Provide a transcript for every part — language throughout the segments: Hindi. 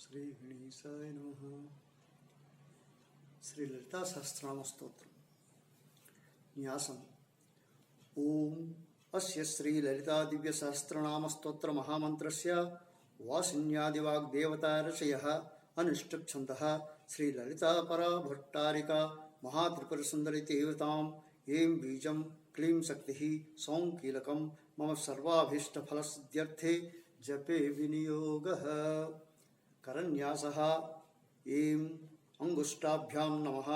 श्री गणेशाय नमः। श्री ललिता सहस्रनाम स्तोत्र न्यासम। ओम अस्य श्री ललिता दिव्य सहस्रनाम स्तोत्र महामंत्रस्य वासिन्यादिवाग्देवता ऋषयः अनुष्टुप् छन्दः श्री ललिता परा भट्टारिका महात्रिपुर सुंदरी देवताम् ऐं बीजं क्लीं शक्तिः सौं कीलकं मम सर्वाभीष्ट फलसिद्ध्यर्थे जपे विनियोगः। करन्यासः ऐं अंगुष्ठाभ्यां नमः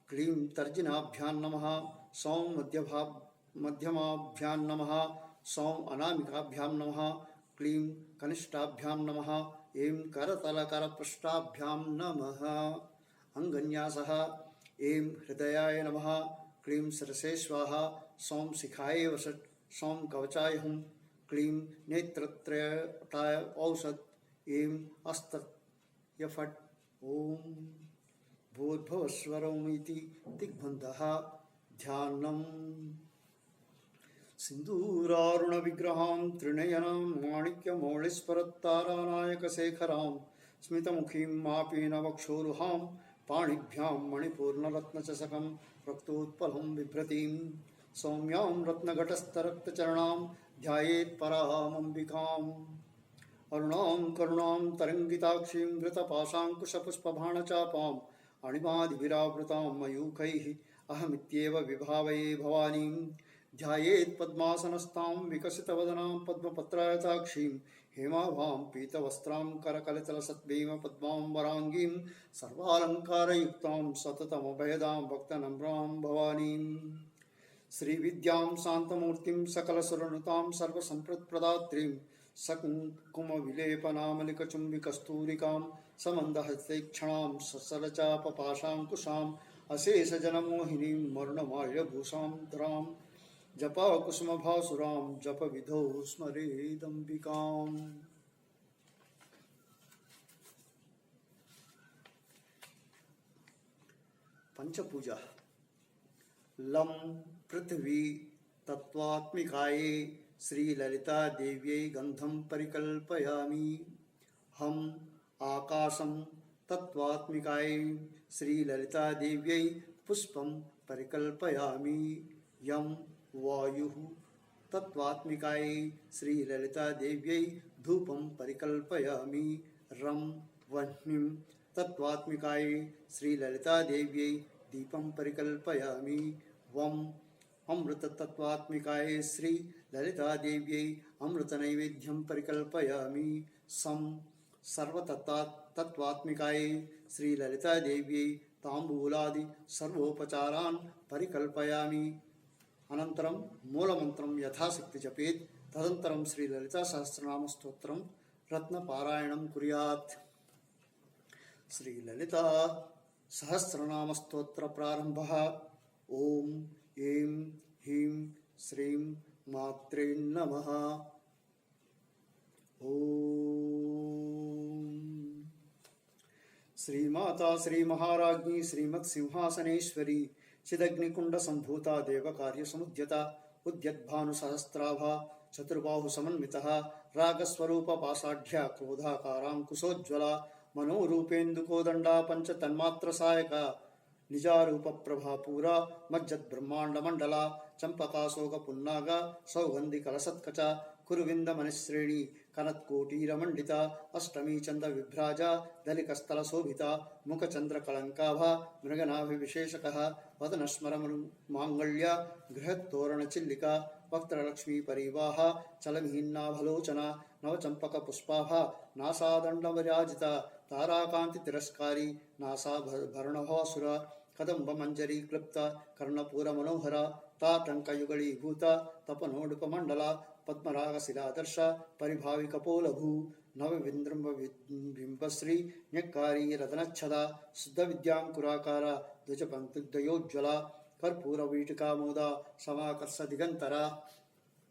क्लीं तर्जनाभ्यां नमः सौं मध्यमाभ्यां नमः सौं अनामिकाभ्यां नमः क्लीं कनिष्ठाभ्यां नमः ऐं करतलकरपृष्ठाभ्यां नमः। अंगन्यासः ऐं हृदयाय नमः क्लीं शिरसे स्वाहा सौं शिखाय वसट् सौं कवचाय हुं क्लीं नेत्रत्रयटाय औषध ऐं अस्तयफट् ओम भूर्भुवस्वरमिति दिग्बन्धः। ध्यानम्। सिन्दूरारुण विग्रहां त्रिनयनां माणिक्यमौलिस्फुरत्तारानायकशेखरां स्मितमुखीं मापीनवक्षोरुहां पाणिभ्यां मणिपूर्णरत्नचषकं रक्तोत्पलं बिभ्रतीं सौम्यां रत्नघटस्थरक्तचरणां ध्यायेत् परामम्बिकाम्। अरुणां करुणां तरंगिताक्षीं घृतपाशाङ्कुशपुष्पबाणचापाम् अणिमादिभिरावृतां मयूखैः अहमित्येव विभावये भवानीं ध्यायेत् पद्मासनस्थां विकसितवदनां पद्मपत्रायताक्षीं हेमाभां पीतवस्त्रां करकलितलसद्भीमपद्मां वराङ्गीं सर्वालङ्कारयुक्तां सततमभयदां भक्तनम्रां भवानीं श्रीविद्यां शान्तमूर्तिं सकलसुरनुतां सर्वसम्पत्प्रदात्रीं सकुङ्कुमविलेपनामलिकचुम्बिकस्तूरिकां समन्दहस्तेक्षणां ससलचापपाशाङ्कुशाम् अशेषजनमोहिनीं मरुणमाल्यभूषां धरां जपाकुसुमभासुरां जपविधौ स्मरेदम्बिकाम्। पंचपूजा। लं पृथ्वी तत्त्वात्मिकायै श्री ललिता देव्यै गंधं परिकल्पयामि। हम आकाशं तत्त्वात्मिकायै श्री ललिता देव्यै पुष्पं परिकल्पयामि। यं वायुः तत्त्वात्मिकायै श्री ललिता देव्यै धूपं परिकल्पयामि। रं वह्निं तत्त्वात्मिकायै श्री ललिता देव्यै दीपं परिकल्पयामि। वं अमृत तत्त्वात्मिकायै श्री ललिता देव्यै अमृतनैवेद्यं परिकल्पयामि। सं सर्वतत्त्वात्मिकायै श्री ललिता देव्यै ताम्बूलादि सर्वोपचारान् परिकल्पयामि। अनन्तरं मूलमन्त्रं यथाशक्ति जपेत्। तदनन्तरं श्री ललिता सहस्रनाम स्तोत्रं रत्नपारायणं कुर्यात्। श्री ललिता सहस्रनाम स्तोत्र प्रारंभः। ओम ऐं ह्रीं श्रीं मात्रे नमः। ओम श्रीमाता श्री महाराज्ञी श्रीमत् सिंहासनेश्वरी चिदग्निकुंड संभूता देवकार्य समुद्यता उद्यद्भानुसहस्राभा चतुर्बाहु समन्वितः रागस्वरूप पाषाढ्या क्रोधाकारांकुशोज्ज्वला मनोरूपेन्दुकोदंडा पंच तन्मात्र सायका निजारूप प्रभा पूरा मज्जद ब्रह्मांड मंडला चंपकाशोक पुन्नागा सौगंधि कलसत्कचा कुरुविंद मनिश्रेणी कनत्कोटीरमंडिता अष्टमी चंद विभ्राजा दलिकस्थल शोभिता मुखचंद्र कलंकाभा मृगनाभि विशेषकः वदनस्मर मांगल्या गृहतोरण चिल्लिका वक्त्रलक्ष्मी परिवाह चलमहीन्नाभलोचना नवचंपक पुष्पाभा नासादंड विराजिता ताराकांति तिरस्कारी नासा भरणभासुर कदंब मंजरी क्लुप्त कर्णपूर मनोहर ताटंकयुगलीभूत तपनोडुपमंडला पद्मराग शिलादर्श परिभावि कपोलभू नवविन्द्रम्ब बिंबश्री न्यक्कारी रतनच्छदा शुद्ध विद्यांकुराकार द्विजपंक्तिद्वयोज्ज्वला कर्पूर वीटिका मोदा समाकर्ष दिगंतरा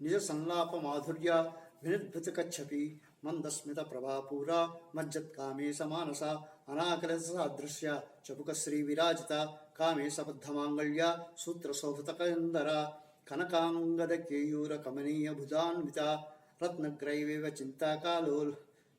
निज संलाप माधुर्या विनिर्भृत कच्छपि मंदस्मित प्रभापूरा मज्जत्कामेश मानसा अनाकलसादृश्य चपुकश्री विराजिता कामेश बद्धमांगल्या सूत्रशोभितकन्दरा कनकांगद केयूर कमनीय भुजान्विता रत्नग्रैवेव चिंताकालोल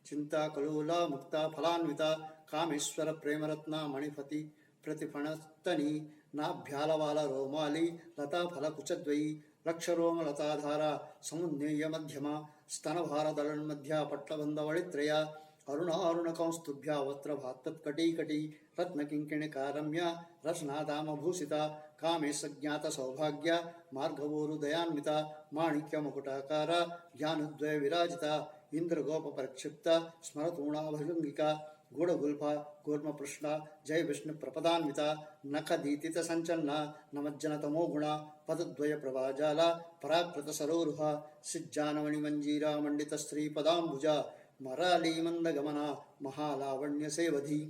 चिंता कलोला मुक्ता फलान्विता कामेश्वर प्रेमरत्ना मणिपति प्रतिफणस्तनी नाभ्यालवाल रोमाली लता फलकुचद्वयी लक्षरोम लताधारा समुन्नेय मध्यमा स्तनभारदलन्मध्या पट्टबन्धवळित्रया अरुणारुणकौस्तुभ्या वस्त्रभात्तत्कटीकटी रत्नकिङ्किणिकारम्या रत्नादामभूषिता कामे सज्ञात सौभाग्या मार्गवोरुदयान्विता माणिक्यमुकुटाकारा ज्ञानद्वय विराजिता इंद्रगोपपरिक्षिप्ता स्मरतूणाभुजङ्गिका गूढ़गुल्फा कूर्मपृष्णा जय विष्णु प्रपदान्विता नखदीतित संचन्ना नमज्जनतमो गुणा पदद्वय प्रभाजाला पराकृत सरोरुहा सिज्जानमणि मंजीरा मंडित श्री पदाम्बुजा मराली मंदगमना महालावण्य सेवधी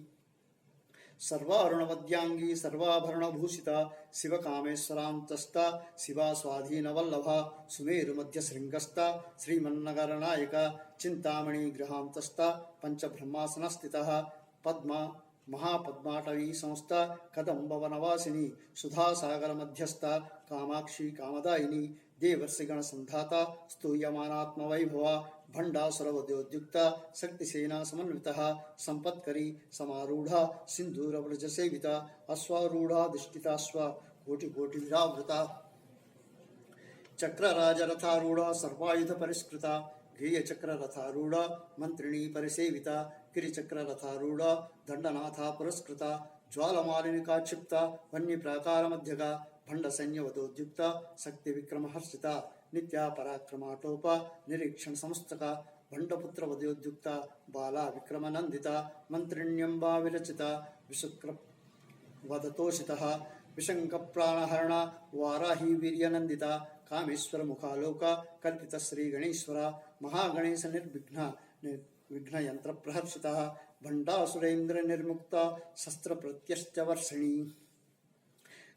सर्वारुणवद्यांगी सर्वाभरणभूषिता शिवकामेश्वरान्तस्ता शिवा स्वाधीनवल्लभा सुमेरुमध्यशृङ्गस्ता श्रीमन्नगरनायिका चिन्तामणि गृहान्तस्ता पञ्चब्रह्मासनस्थितः पद्मा महापद्माटवी संस्था कदम्बवनवासिनी सुधासागरमध्यस्था कामाक्षी कामदायिनी देवर्षिगण संधाता स्तूयमानात्मवैभवा भंडासुरवद्योद्युक्ता शक्तिसेना समन्वितः संपत्करी समारूढ़ा सिंधूरव्रज सेविता अश्वारूढ़ाधिष्ठिताश्व कोटि कोटि विरावृता चक्रराजरथारूढ़ा सर्वायुध परिष्कृता गेय चक्ररथारूढ़ा मंत्रिणी परिसेविता गिरिचक्ररथारूढ़ा दंडनाथा पुरस्कृता ज्वालमालिनिका क्षिप्ता वन्य प्राकार मध्यगा भंड सैन्यवदोद्युक्ता शक्ति विक्रम हर्षिता नित्या पराक्रमाटोपा निरीक्षण समस्तका भंडपुत्र वदयोद्युक्ता बाला विक्रम नंदिता मंत्रिण्यंबा विरचिता विशुक्र वदतोषितः विशंक प्राणहरणा वाराही वीर्यनंदिता कामेश्वर मुखालोका कल्पित श्री गणेश्वरा महागणेश निर्विघ्न विघ्न यंत्र प्रहर्षितः भंडासुरेन्द्र निर्मुक्ता शस्त्र प्रत्यश्च वर्षिणी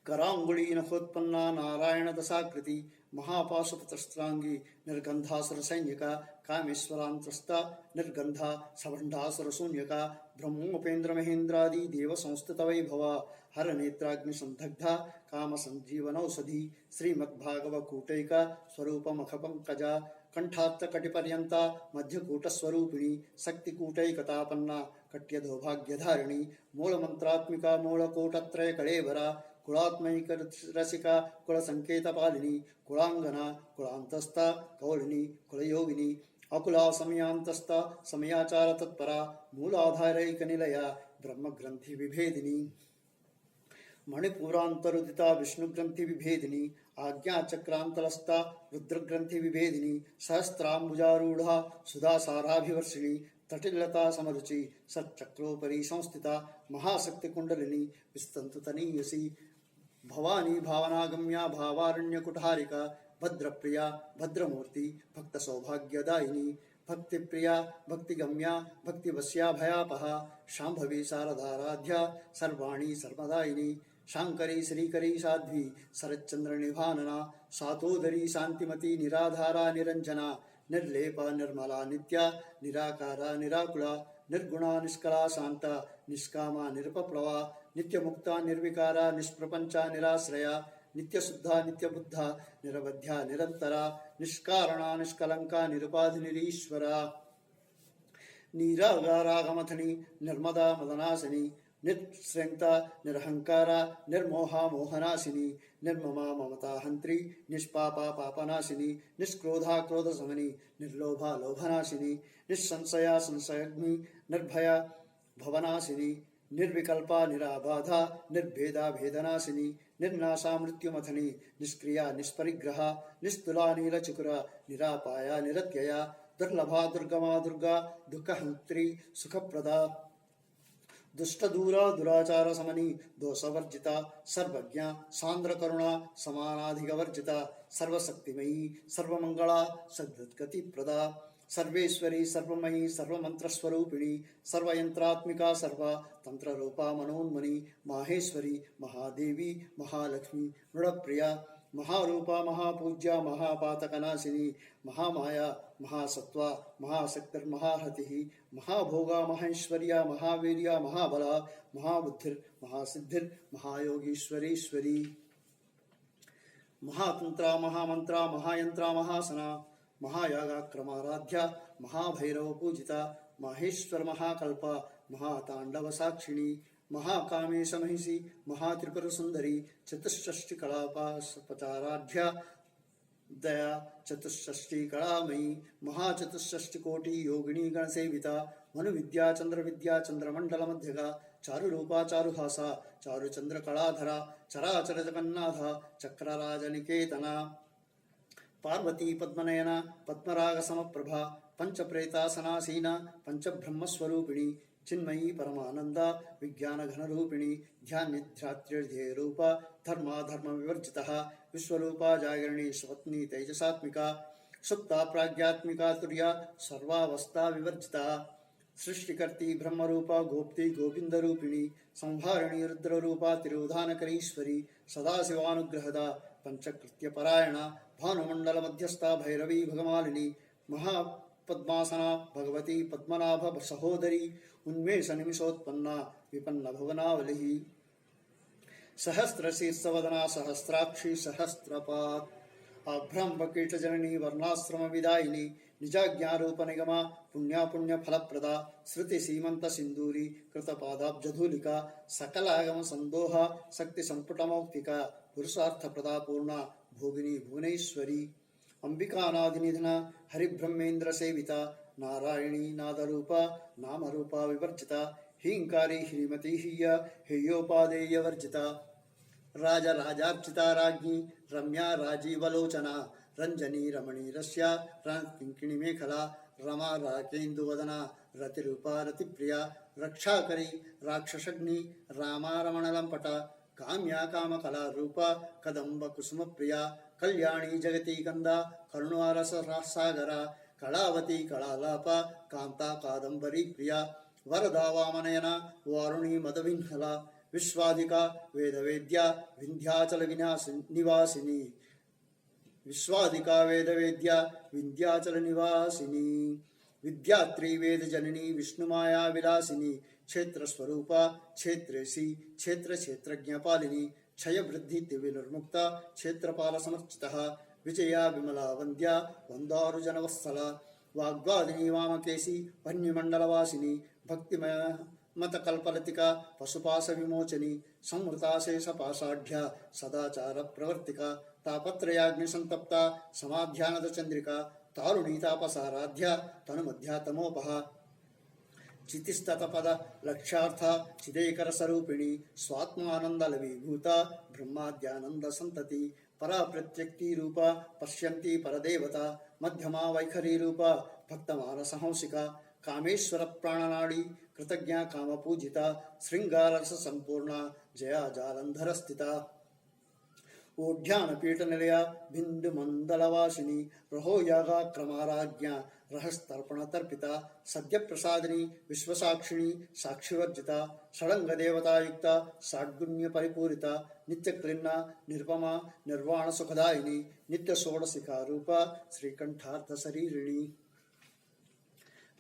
करांगुली नखोत्पन्ना नारायण दशाकृति महापाशुपतस्त्रांगी निर्गंधासुर सैनिका कामेश्वरांतस्ता निर्गंधा सभंडासुर शून्यका ब्रह्मोपेन्द्र महेन्द्रादि देव संस्थित वैभवा हर नेत्राग्नि संदग्धा काम संजीवनौषधि श्रीमद्भागवकूटैका स्वरूप मख पंकजा कंठात्त कटिपर्यंता मध्यकूट स्वरूपिणी शक्तिकूटैकतापन्ना कट्यधोभाग्यधारिणी मूलमंत्रात्मिका मूलकोटत्रय कलेवरा कुलात्मैक रसिका कुल संकेत पालिनी कुलांगना कुलांतस्था कौलिनी कुलयोगिनी अकुला समयांतस्था समयाचार तत्परा मूलाधारैक निलया ब्रह्म ग्रंथि विभेदिनी मणिपुरांतरुदिता विष्णु ग्रंथि विभेदिनी आज्ञा चक्रांतलस्था रुद्र ग्रंथि विभेदिनी सहस्त्रांबुजारूढ़ा सुधासाराभिवर्षिणी तटिलता समरुचि सच्चक्रोपरि संस्थिता महाशक्ति कुंडलिनी विस्तंतुतनीयसी भवानी भावनागम्या भावारण्यकुठारिका भद्रप्रिया भद्रमूर्ति भक्त सौभाग्यदायिनी भक्तिप्रिया भक्तिगम्या भक्तिवश्या भयापहा शांभवी शारदाराध्या सर्वाणी सर्वदायिनी शांकरी श्रीकरी साध्वी शरच्चंद्र निभानना सातोदरी शांतिमती निराधारा निरंजना निर्लेपा निर्मला नित्या निराकारा निराकुला निर्गुणा निष्कला शांता निष्कामा निरपप्लवा नित्यमुक्ता निर्विकारा निष्प्रपंचा निराश्रया नित्यशुद्धा नित्यबुद्धा निरवध्या निरंतरा निष्कारणा निष्कलंका निरुपाधि निरीश्वरा नीरागारागमथनी निर्मदा मदनासिनी निःश्रेंता निरहंकारा निर्मोहा मोहनाशिनी निर्ममा ममता हंत्री निष्पापा पापनाशिनी निष्क्रोधा क्रोध समनी निर्लोभा लोभनाशिनी निःसंशया संशयग्नि निर्भया भवनाशिनी निर्विकल्पा निराबाधा निर्भेदा भेदनाशिनी निर्नाशा मृत्युमथनी निष्क्रिया निष्परिग्रहा निस्तुला नीलचुकुरा निरापाया निरत्यया दुर्लभा दुर्गमा दुर्गा दुःखहंत्री सुखप्रदा दुष्टदूरा दुराचार समनी दोषवर्जिता सर्वज्ञा सांद्र करुणा समानाधिगवर्जिता सर्वशक्तिमयी सर्वमंगला सद्गति प्रदा सर्वेश्वरी सर्वमयी सर्वमंत्रस्वरूपिणी सर्वयंत्रात्मिका सर्व तंत्ररूपा मनोन्मनी माहेश्वरी महादेवी महालक्ष्मी मृडप्रिया महारूपा महापूज्या महापातकनाशिनी महामाया महासत्वा महाशक्तिर्महाहतिः महाभोगा महेश्वर्या महावीर्या महाबला महाबुद्धिर् महासिद्धिर् महायोगीश्वरीश्वरी महातंत्रा महामंत्रा महायंत्रा महासना महायागाक्रमाराध्या महाभैरव पूजिता माहेश्वर महाकल्प महातांडव साक्षिणी महाकामेश महिषी महात्रिपुर सुंदरी चतुष्षष्टि कलापचाराध्या दया चतुष्षष्टि कलामयी महाचतुष्षष्टि कोटि योगिनी गण सेविता मनु विद्या चंद्र मंडल मध्यगा चारु रूपा चारुहासा चारु चंद्र कलाधरा चराचर जगन्नाथ चक्रराज निकेतना पार्वती पद्मनयना पद्मराग समप्रभा पंचप्रेतासनासीना पंचब्रह्मस्वरूपिणी चिन्मयी परमानंद विज्ञान घन रूपिणी ध्यानिध्यात्र्यध्ये रूप धर्म विवर्जितः विश्वरूपा जागरणी स्वपत्नी तेजसात्मिका सुप्ता प्राज्ञात्मिका तुर्या सर्वावस्था विवर्जिता सृष्टिकर्ती ब्रह्मरूपा गोप्ती गोविंद रूपिणी संहारिणी रुद्ररूपा तिरोधानकरीश्वरी सदाशिवानुग्रहदा पंचकृत्य परायणा भानुमंडल मध्यस्था भैरवी भगमालिनी महापद्मासना भगवती पद्मनाभ सहोदरी उन्मेष निमिषोत्पन्ना विपन्न भुवनावली सहस्रशीर्षवदना सहस्राक्षी सहस्रपात् अभ्रंभकीटजननी वर्णाश्रम विदायिनी निजाज्ञारूप निगमा पुण्य फलप्रदा श्रुति सीमंत सिंदूरी कृतपादाब्जधूलिका सकलागम संदोहा शक्ति संपुटमौक्तिका पुरुषार्थ प्रदा पूर्णा भोगिनी भुवनेश्वरी अंबिकानादिनिधना हरिब्रह्मेन्द्र सेविता नारायणी नादरूपा नामरूपा विवर्जिता हींकारी ह्रीमती हीय हेयोपादेय वर्जिता राजार्चिता राज्ञी रम्या राजीवलोचना रंजनी रमणी रस्या किंकिणी मेखला रमा राकेन्दुवदना रतिरूपा रतिप्रिया रक्षाकरी राक्षसग्नि रामा रमणलंपटा काम्या कामकला रूपा कदंब कुसुम प्रिया कल्याणी जगती कंदा करुणारस सागरा कलावती कलालापा कांता कादंबरी प्रिया वरदा वामनयना वारुणी मदविह्नला विश्वाधिका वेदवेद्या विंध्याचल निवासिनी विश्वाधिका वेदवेद्या विंध्याचल निवासिनी विद्यात्री वेद जननी विष्णुमाया विलासिनी क्षेत्र स्वरूपा क्षेत्रेशी क्षेत्र क्षेत्रज्ञपालिनी क्षय वृद्धि तिविर्मुक्ता क्षेत्रपाल समर्चितः विजया विमला वंद्या वंदारुजनवत्सला वाग्वादिनी वामकेशी वन्यमंडलवासिनी भक्तिमय मतकल्पलतिका पशुपाश विमोचनी संवृता शेषपाषाढ्या सदाचार प्रवर्तिका तापत्रयाग्निसंतप्ता समाध्यानद चंद्रिका तारुणी तापसाराध्या तनुमध्या तमोपहा चितिस्ततपद लक्ष्यार्थ चिदेकर स्वरूपिणी स्वात्मानंद लवीभूता ब्रह्माद्यानंद संतति परा प्रत्यक्ति रूपा पश्यन्ति परदेवता मध्यमा वैखरी रूपा भक्तमानसहंसिका कामेश्वर प्राणनाड़ी कृतज्ञा कामपूजिता श्रृंगारस संपूर्णा जया जालंधर स्थिता ओढ़्यान पीठ निलया बिंदु मंदलवासिनी रहो यागा क्रमाराज्ञा रहस्तर्पण तर्पिता सद्य प्रसादिनी विश्वसाक्षिणी साक्षिवर्जिता षडंग देवता युक्ता षड्गुण्य परिपूरिता नित्य क्लिन्ना निरुपमा निर्वाण सुखदायिनी नित्य षोडशिखा रूपा श्रीकंठार्थ शरीरिणी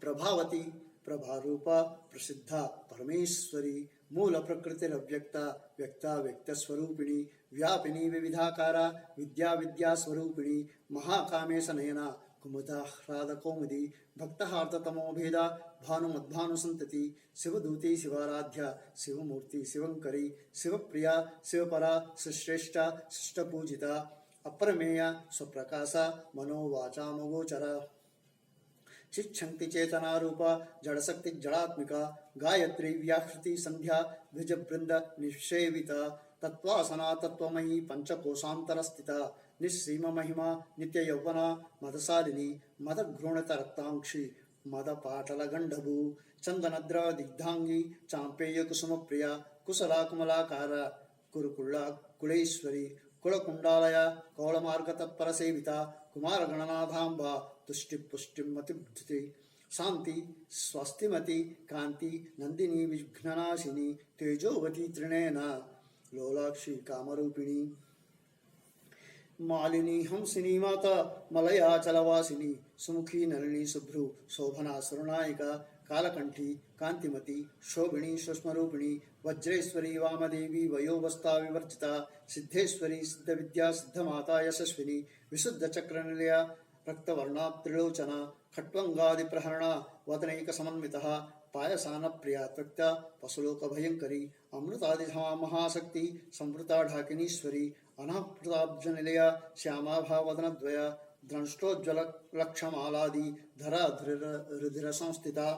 प्रभावती प्रभारूपा प्रसिद्धा परमेश्वरी मूल प्रकृतिरव्यक्ता व्यक्ता व्यक्त स्वरूपिणी व्यापिनी विविधाकारा विद्या विद्या स्वरूपिणी महाकामेश नयना कुमुदाह्लाद कौमुदी भक्तहार्थ तमोभेदा भानुमद्भानु संतति शिवदूती शिवाराध्या शिवमूर्ति शिवंकरी शिवप्रिया शिवपरा सुश्रेष्ठा शिष्टपूजिता अप्रमेया स्वप्रकाशा मनोवाचा मगोचरा चिच्छक्ति चेतना रूपा जड़शक्ति जड़ात्मिका गायत्री व्याहृति संध्या द्विजवृंद निषेविता तत्वासना तत्वमयी पंचकोशांतर स्थिता निस्सीम महिमा नित्य यौवना मदशालिनी मदघ्रोणत रक्तांक्षी मद पाटल गंडभू चंदनद्र दिग्धांगी चांपेय कुसुम प्रिया कुशला कुमलाकारा कुरुकुला कुलेश्वरी कुलकुंडालया कौलमार्ग तत्पर सेविता कुमार गणनाथांबा तुष्टि पुष्टि मतिबुद्धि शांति स्वस्तिमति कांति नंदिनी विघ्ननाशिनी तेजोवती त्रिनयना लोलाक्षी कामरूपिणी मालिनी हंसिनी माता मलयाचलवासिनी सुमुखी नलिनी शुभ्रु शोभना सुरनायिका कालकंठी कांतिमती शोभिनी सूक्ष्मरूपिणी वज्रेश्वरी वामदेवी वयोवस्था विवर्जिता सिद्धेश्वरी सिद्धविद्या सिद्धमाता यशस्विनी विशुद्ध चक्र निलया रक्तवर्णा त्रिलोचना खट्वंगादिप्रहरण वदनैकसमन्वितः पायसान प्रिया त्वक्ता पशुलोक भयंकरी अमृतादि महाशक्ति संवृता ढाकिनीश्वरी अनाप्ताब्जनिलय श्यामा भावदनद्वय द्रंष्टोज्ज्वल लक्षमालादि धरा रुधिर संस्थिता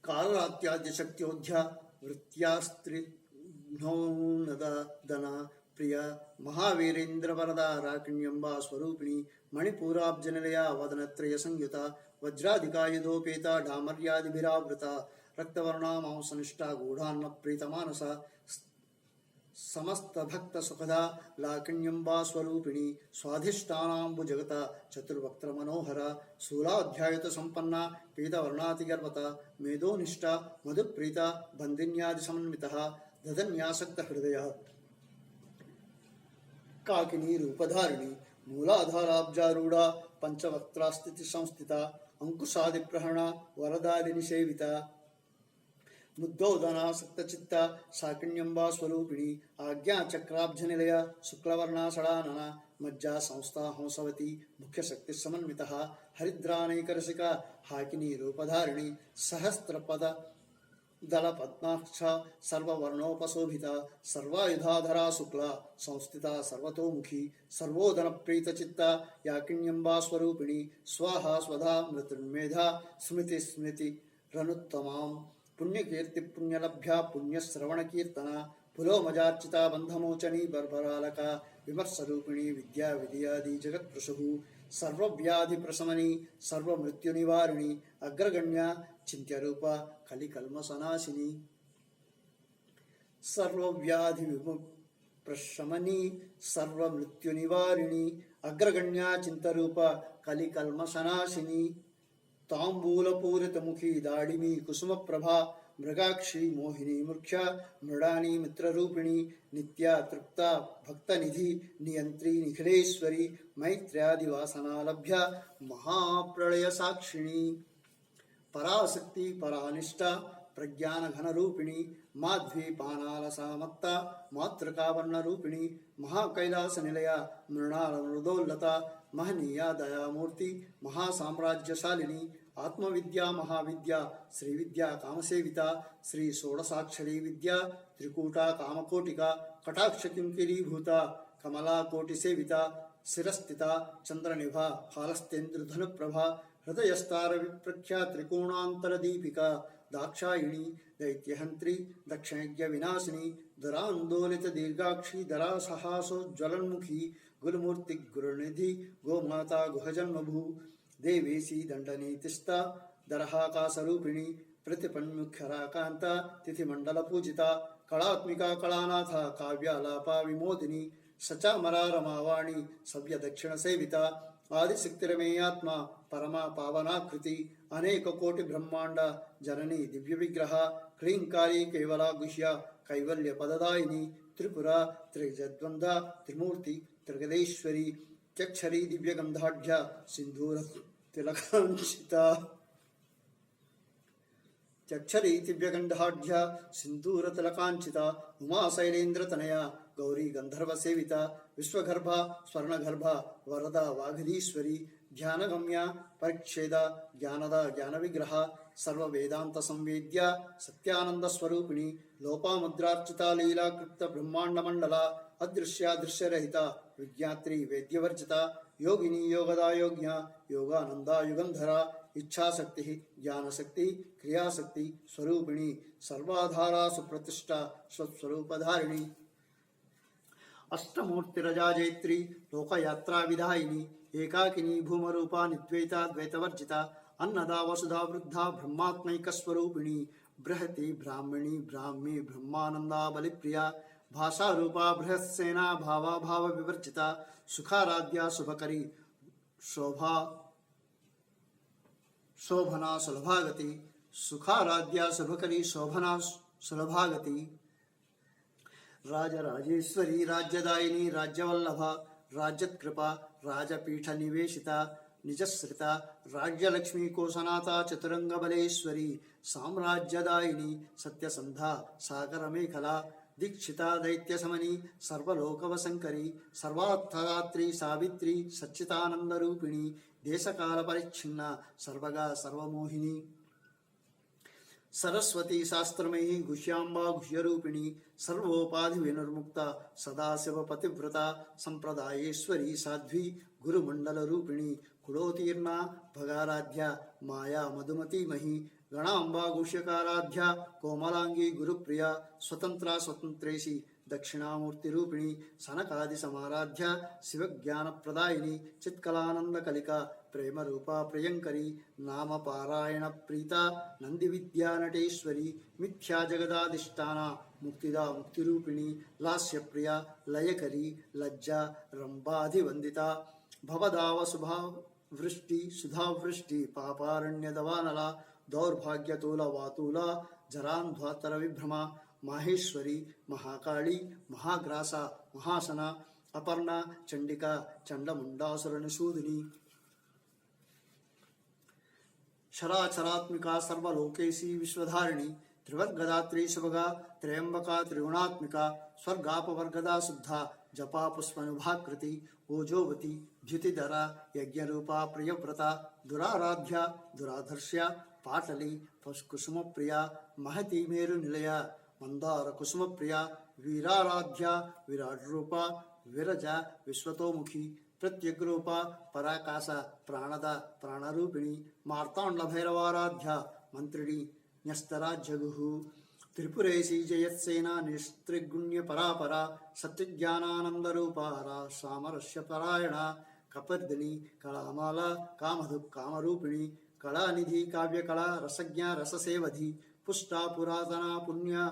कालरात्याद्य शक्त्योध्या वृत्त्यास्त्रिघ्नोनदना प्रिय महावीरेन्द्र वरदा राकिण्यंबा स्वरूपिणी मणिपूराब्जनिलया वदनत्रय संयुता वज्राधिकायुधोपेता डामर्यादिभिरावृता रक्तवर्णा मांसनिष्ठा गूढ़ान्न प्रीतमानसा समस्त भक्त सुखदा लाकिण्यंबा स्वरूपिणी स्वाधिष्ठानाम्बुजगता चतुर्वक्त्र मनोहरा शूलाध्यायुत संपन्ना पीतवर्णातिगर्भता मेदोनिष्ठा मधुप्रीता बंदिन्यादि समन्वितः ददन्यासक्त हृदय काकिनी रूपधारिणी मूलाधाराब्जारूढ़ा पंचवक्त्रास्थिति संस्थिता अंकुशादि प्रहरणा वरदादि निषेविता मुद्दोदना सक्तचित्ता शाकिण्यंबा स्वरूपिणी आज्ञा चक्राब्जनिलय शुक्लवर्णा षडानना मज्जा संस्था हंसवती मुख्य शक्ति समन्वितः हरिद्रानैकरसिका हाकिनी रूपधारिणी सहस्त्रपद दल पद्माक्ष सर्ववर्णोपशोभिता सर्वायुधाधरा शुक्ला संस्थिता सर्वतोमुखी सर्वोदन प्रीतचित्ता याकिण्यंबा स्वरूपिणी स्वाहा स्वधा मृत्युर्मेधा स्मृति स्मृति रनुत्तमां पुण्यकीर्ति पुण्यलभ्या पुण्यश्रवण कीर्तना पुलोमजार्चिता बंधमोचनी बर्बरालका विमर्शरूपिणी विद्या विद्यादि जगत्प्रसुः सर्वव्याधि प्रशमनी सर्वमृत्युनिवारिणी अग्रगण्या चिन्त्यरूपा कलिकल्मषनाशिनी सर्वव्याधि प्रशमनी सर्वमृत्युनिवारिणी अग्रगण्या चिन्तरूपा कलिकल्मषनाशिनी तांबूलपूरितमुखी दाडिमी कुसुमप्रभा मृगाक्षी मोहिनी मूर्ख्या मृडानी मित्ररूपिणी नित्या तृप्ता भक्तनिधि नियंत्री निखिलेश्वरी मैत्र्यादिवासनालभ्या महाप्रलय साक्षिणी पराशक्ति परानिष्ठा प्रज्ञान घन रूपिणी माध्वी पानालसामत्ता मातृका वर्ण रूपिणी महाकैलास निलया मृणाल मृदोल्लता महनीया दयामूर्ति महासाम्राज्यशालिनी आत्मविद्या महाविद्या श्रीविद्या कामसेविता श्री षोडशाक्षरी विद्या त्रिकूटा कामकोटिका कटाक्ष किंकिरीभूता कमला कोटिसेविता शिरस्थिता चंद्रनिभा फालस्तेन्द्रधनुप्रभा हृदयस्तार विप्रख्या त्रिकोणांतरदीपिका दाक्षायिणी दैत्यहंत्री दक्षिणज्ञ विनाशिनी दरांदोलित दीर्घाक्षी दरा सहासोज्वलन्मुखी गुरुमूर्ति गुरुनिधि गोमाता गुहजन्मभू देवेशी दंडनीतिस्ता दरहाकाशरूपिणी प्रतिपन्मुख्यराकांता तिथिमंडल पूजिता कलात्मिका कलानाथा काव्यालापा विमोदिनी सचामरा रमावाणी सव्य दक्षिण सेविता आदिशक्तिरमेयात्मा परमा पावनाकृति अनेक कोटि ब्रह्मांड जननी दिव्य विग्रह क्लींकारी केवला गुह्या कैवल्य पददायिनी त्रिपुरा त्रिजद्वंदा त्रिमूर्ति त्रिगदेश्वरी त्यक्षरी दिव्य गंधाढ्या सिंधूर तिलकांशिता त्यक्षरी दिव्यगंधाढ्या सिंधूर तिलकांचिता उमा शैलेन्द्र तनया गौरी गंधर्व सेविता विश्वगर्भा स्वर्णगर्भा वरदा वाघधीश्वरी ध्यानगम्या परिच्छेदा ज्ञानदा ज्ञान विग्रह सर्व वेदांत संवेद्या सत्यानंद स्वरूपिणी लोपामुद्रार्चिता लीला कृत ब्रह्मांड मंडला अदृश्या दृश्य रहिता विज्ञात्री वेद्यवर्जिता योगिनी योगदा योग्या योगानंदा युगंधरा इच्छा शक्ति ज्ञान शक्ति क्रिया शक्ति स्वरूपिणी सर्वाधारा सुप्रतिष्ठा स्वस्वरूपधारिणी अष्टमूर्तिरजा जैत्री लोकयात्रा विधायिनी एकाकिनी भूमरूपा निद्वैता द्वैतवर्जिता अन्नदा वसुधा वृद्धा ब्रह्मात्मैक स्वरूपिणी बृहति ब्राह्मणी ब्राह्मी ब्रह्मानंदा बलिप्रिया भाषा रूपा बृहत्सेना भावा भाव विवर्जिता सुखाराध्या शुभकरी शोभना सुलभागति सुखाराध्या शुभकरी शोभना सुलभागति राजराजेश्वरी राज्यदायिनी राज्यवल्लभा राज्यकृपा राजपीठ निवेशिता निजश्रिता राज्यलक्ष्मी कोशनाथा चतुरंग बलेश्वरी साम्राज्यदायिनी सत्यसंधा सागर मेखला दीक्षिता दैत्यशमनी सर्वलोकवशंकरी सर्वार्थदात्री सावित्री सच्चिदानंद रूपिणी దేశకాల పరిచ్ఛిన్న సర్వగా సర్వమోహిని सरस्वती शास्त्रमयी गुह्यांबा गुह्यरूपिणी सर्वोपाधि विनिर्मुक्ता सदाशिव पतिव्रता संप्रदायेश्वरी साध्वी गुरुमंडल रूपिणी कुलोतीर्णा भगाराध्या माया मधुमती मही गणांबा गुह्यकाराध्या कोमलांगी गुरुप्रिया स्वतंत्रा स्वतंत्रेशी दक्षिणामूर्ति रूपिणी सनकादि समाराध्या शिवज्ञान प्रदायिनी चित्कलानंद कलिका प्रेम रूपा प्रियंकरी नाम पारायण प्रीता नंदि विद्या नटेश्वरी मिथ्या जगदाधिष्ठाना मुक्तिदा मुक्तिरूपिणी लास्य प्रिया लयकरी लज्जा रंभाधिवंदिता भवदाव शुभा वृष्टि सुधा वृष्टि पापारण्य दवानला दौर्भाग्यतूल वातूला जरान्ध्वातर विभ्रमा माहेश्वरी महाकाली महाग्रासा महासना अपर्णा चंडिका चंडमुंडासुरनिषूदिनी शराचरात्मिका सर्वलोकेशी विश्वधारिणी त्रिवर्गदात्री शुभगा त्र्यंबका त्रिगुणात्मिका स्वर्गापवर्गदा शुद्धा जपा पुष्पनुभाकृति ओजोवती द्युतिधरा यज्ञरूपा प्रियव्रता दुराराध्या दुराधर्ष्या पाटली कुसुमप्रिया महती मेरु निलया मंदार कुसुमप्रिया वीराराध्या विराट रूपा विरजा विश्वतोमुखी प्रत्यग्रूपा पराकाश प्राणदा प्राणरूपिणी मार्तांड भैरवाराध्या मंत्रिणी न्यस्तरा जगुः त्रिपुरेशी जयत्सेना निस्त्रिगुण्य परापरा सत्यज्ञानानंद रूपारा सामरस्य परायणा कपर्दिनी कलामाला कामधु कामरूपिणी कलानिधि काव्यकला रसज्ञा रससेवधि पुष्टा पुरातना पुण्य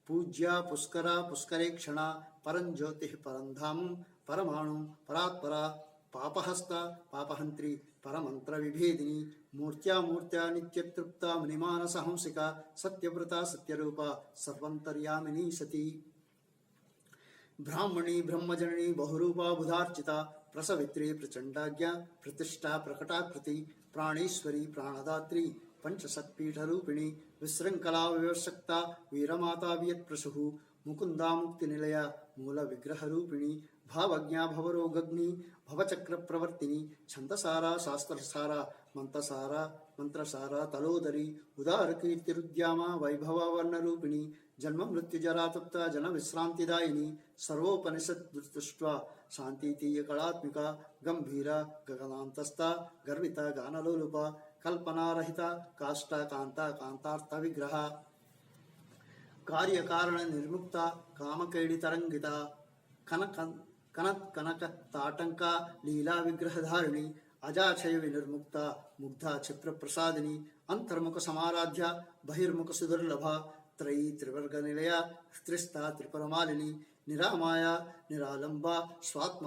पूज्या पुष्करा पुष्करेक्षणा परंज्योति परंधाम परमाणु परात्परा पापहस्ता पापहंत्री परमंत्र विभेदिनी मूर्त्या मूर्त्या नित्यतृप्ता मुनिमानस हंसिका सत्यव्रता सत्यरूपा सर्वंतर्यामिनी सती ब्राह्मणी ब्रह्मजननी बहुरूपा बुधार्चिता प्रसवित्री प्रचंडाज्ञा प्रतिष्ठा प्रकटाकृति प्राणेश्वरी प्राणदात्री पंचसत्पीठरूपिणी विशृंखला विवशक्ता वीरमाता वियत्प्रसुः मुकुंदा मुक्ति निलया मूल विग्रह रूपिणी भावज्ञा भवरोगग्नि भवचक्र प्रवर्तिनी छंदसारा शास्त्रसारा मंत्रसारा तलोदरी उदार कीर्तिरुद्यामा वैभव वर्ण रूपिणी जन्म मृत्यु जरा तप्ता जन विश्रांतिदायिनी सर्वोपनिषद दृष्ट्वा शांतितीय कलात्मिका गंभीरा गगनांतस्था गर्विता गानलोलुपा कल्पनारहिता काष्ठा कांता कांतार्थ विग्रह कार्यकारण निर्मुक्ता कामकैडी तरंगिता कनक कनक कनक ताटंका लीला विग्रहधारिणी अजाक्षय विनिर्मुक्ता मुग्धा क्षिप्र प्रसादिनी अंतर्मुख समाराध्या बहिर्मुख सुदुर्लभा त्रयी त्रिवर्ग निलया स्त्रिस्ता त्रिपुरमालिनी निरामाया निरालंबा स्वात्म